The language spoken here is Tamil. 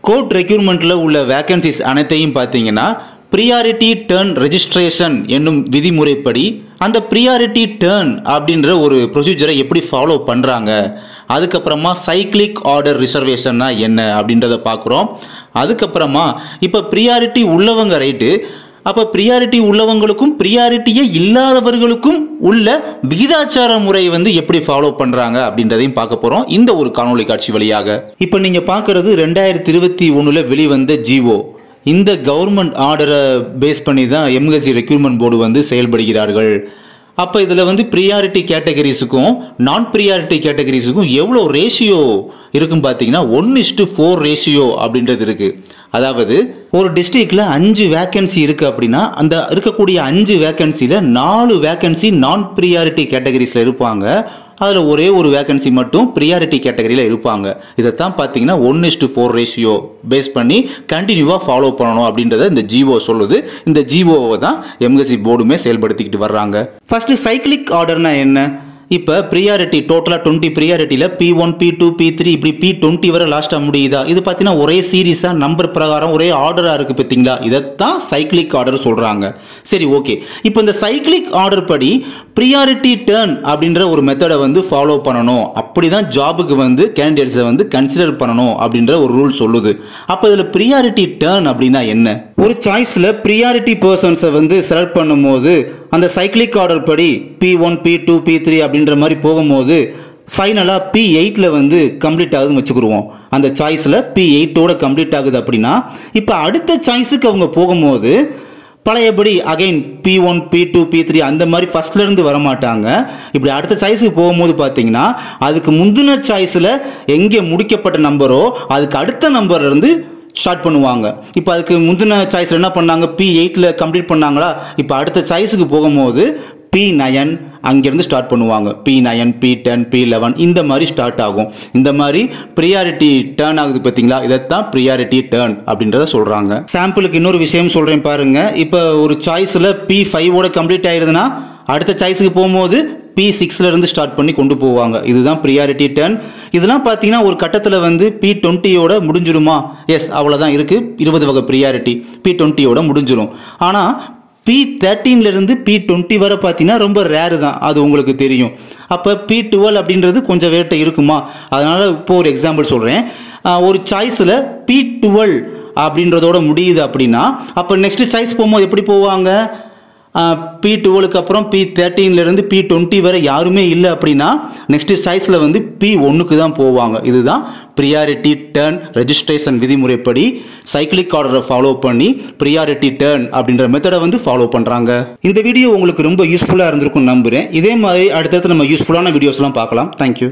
கோர்ட் ரெக்யூர்மெண்ட்டில் உள்ள வேக்கன்சிஸ் அனைத்தையும் பார்த்தீங்கன்னா ப்ரியாரிட்டி டர்ன் ரெஜிஸ்ட்ரேஷன் என்னும் விதிமுறைப்படி அந்த ப்ரியாரிட்டி டர்ன் அப்படின்ற ஒரு ப்ரொசீஜரை எப்படி ஃபாலோ பண்ணுறாங்க, அதுக்கப்புறமா சைக்ளிக் ஆர்டர் ரிசர்வேஷன்னா என்ன அப்படின்றத பார்க்குறோம். அதுக்கப்புறமா இப்போ ப்ரியாரிட்டி உள்ளவங்க ரைட்டு, அப்போ ப்ரியாரிட்டி உள்ளவங்களுக்கும் ப்ரியாரிட்டியே இல்லாதவர்களுக்கும் உள்ள விகிதாச்சார முறை எப்படி ஃபாலோ பண்ணுறாங்க அப்படின்றதையும் பார்க்க போகிறோம் இந்த ஒரு காணொளி காட்சி வழியாக. இப்போ நீங்கள் பார்க்குறது 2021 வெளிவந்த ஜிஓ. இந்த கவர்மெண்ட் ஆர்டரை பேஸ் பண்ணி தான் எம்எஸ்சி ரெக்ரூட்மெண்ட் போர்டு செயல்படுகிறார்கள். அப்போ இதில் ப்ரியாரிட்டி கேட்டகரிஸுக்கும் நான் ப்ரியாரிட்டி கேட்டகரிஸுக்கும் எவ்வளோ ரேஷியோ இருக்குன்னு பார்த்தீங்கன்னா 1:4 ரேஷியோ அப்படின்றது இருக்குது. அதாவது ஒரு டிஸ்ட்ரிக்டில் 5 வேக்கன்சி இருக்குது அப்படின்னா அந்த இருக்கக்கூடிய 5 வேக்கன்சியில் 4 வேக்கன்சி நான் ப்ரியாரிட்டி கேட்டகரிஸில் இருப்பாங்க, அதில் ஒரே ஒரு வேக்கன்சி மட்டும் ப்ரியாரிட்டி கேட்டகரியில் இருப்பாங்க. இதைத்தான் பார்த்தீங்கன்னா 1:4 ரேஷியோ பேஸ் பண்ணி கண்டினியூவாக ஃபாலோ பண்ணணும் அப்படின்றத இந்த ஜிஓ சொல்லுது. இந்த ஜிஓவை தான் எம்எஸ்சி போர்டுமே செயல்படுத்திக்கிட்டு வர்றாங்க. ஃபர்ஸ்ட் சைக்ளிக் ஆர்டர்னா என்ன? இப்போ ப்ரியாரிட்டி டோட்டலாக 20 ப்ரியாரிட்டியில் P1 P2 P3 இப்படி P20 வரை லாஸ்ட்டாக முடியுதா? இது பார்த்தீங்கன்னா ஒரே சீரீஸாக நம்பர் பிரகாரம் ஒரே ஆர்டராக இருக்குது பார்த்தீங்களா? இதைத்தான் சைக்ளிக் ஆர்டர் சொல்கிறாங்க. சரி, ஓகே. இப்போ இந்த சைக்ளிக் ஆர்டர் படி ப்ரியாரிட்டி டர்ன் அப்படின்ற ஒரு மெத்தடை ஃபாலோ பண்ணணும், அப்படி தான் ஜாபுக்கு கேண்டிடேட்ஸை கன்சிடர் பண்ணணும் அப்படின்ற ஒரு ரூல் சொல்லுது. அப்போ இதில் ப்ரியாரிட்டி டர்ன் அப்படின்னா என்ன? ஒரு சாய்ஸில் ப்ரியாரிட்டி பர்சன்ஸை செலக்ட் பண்ணும்போது அந்த சைக்ளிக் ஆர்டர் படி P1 P2 P3 அப்படின்ற மாதிரி போகும்போது ஃபைனலாக P8 கம்ப்ளீட் ஆகுதுன்னு வச்சுக்கிடுவோம். அந்த சாய்ஸில் P8ஓட கம்ப்ளீட் ஆகுது அப்படின்னா இப்போ அடுத்த சாய்ஸுக்கு அவங்க போகும்போது பழையபடி அகைன் P1 P2 P3 அந்த மாதிரி ஃபர்ஸ்ட்லேருந்து வரமாட்டாங்க. இப்படி அடுத்த சாய்ஸுக்கு போகும்போது பார்த்தீங்கன்னா அதுக்கு முந்தின சாய்ஸில் எங்கே முடிக்கப்பட்ட நம்பரோ அதுக்கு அடுத்த நம்பர்லேருந்து ஸ்டார்ட் பண்ணுவாங்க. இப்போ அதுக்கு முந்தின சாய்ஸில் என்ன பண்ணாங்க, P8 கம்ப்ளீட் பண்ணாங்களா, இப்போ அடுத்த சாய்ஸுக்கு போகும்போது P9 அங்கேருந்து ஸ்டார்ட் பண்ணுவாங்க. P9 P10 P11 இந்த மாதிரி ஸ்டார்ட் ஆகும். இந்த மாதிரி ப்ரியாரிட்டி டர்ன் ஆகுது பார்த்தீங்களா? இதைத்தான் ப்ரியாரிட்டி டர்ன் அப்படின்றத சொல்கிறாங்க. சாம்பிளுக்கு இன்னொரு விஷயம் சொல்கிறேன் பாருங்க. இப்போ ஒரு சாய்ஸில் P5ஓட கம்ப்ளீட் ஆயிடுதுன்னா அடுத்த சாய்ஸுக்கு போகும்போது P6 ஸ்டார்ட் பண்ணி கொண்டு போவாங்க. இதுதான் ப்ரியாரிட்டி டர்ன். இதெல்லாம் பார்த்தீங்கன்னா ஒரு கட்டத்தில் P20ஓட முடிஞ்சிருமா? எஸ், அவ்வளோதான் இருக்குது. 20 வகை ப்ரியாரிட்டி P20ஓட முடிஞ்சிடும். ஆனால் P13 P20 வரை பார்த்தீங்கன்னா ரொம்ப ரேரு தான், அது உங்களுக்கு தெரியும். அப்போ P12 அப்படின்றது கொஞ்சம் வேட்டை இருக்குமா? அதனால் இப்போ ஒரு எக்ஸாம்பிள் சொல்கிறேன். ஒரு சாய்ஸில் P12 அப்படின்றதோட முடியுது அப்படின்னா அப்போ நெக்ஸ்ட் சாய்ஸ் போகும்போது எப்படி போவாங்க? P12க்கு அப்புறம் P13 P20 வரை யாருமே இல்லை அப்படின்னா நெக்ஸ்ட் சாய்ஸில் P1க்கு தான் போவாங்க. இதுதான் ப்ரியாரிட்டி டர்ன் ரெஜிஸ்ட்ரேஷன் விதிமுறைப்படி சைக்ளிக் ஆர்டரை ஃபாலோ பண்ணி ப்ரியாரிட்டி டர்ன் அப்படின்ற மெத்தடை ஃபாலோ பண்ணுறாங்க. இந்த வீடியோ உங்களுக்கு ரொம்ப யூஸ்ஃபுல்லாக இருந்திருக்கும்னு நம்புகிறேன். இதே மாதிரி அடுத்தடுத்து நம்ம யூஸ்ஃபுல்லான வீடியோஸ்லாம் பார்க்கலாம். தேங்க்யூ.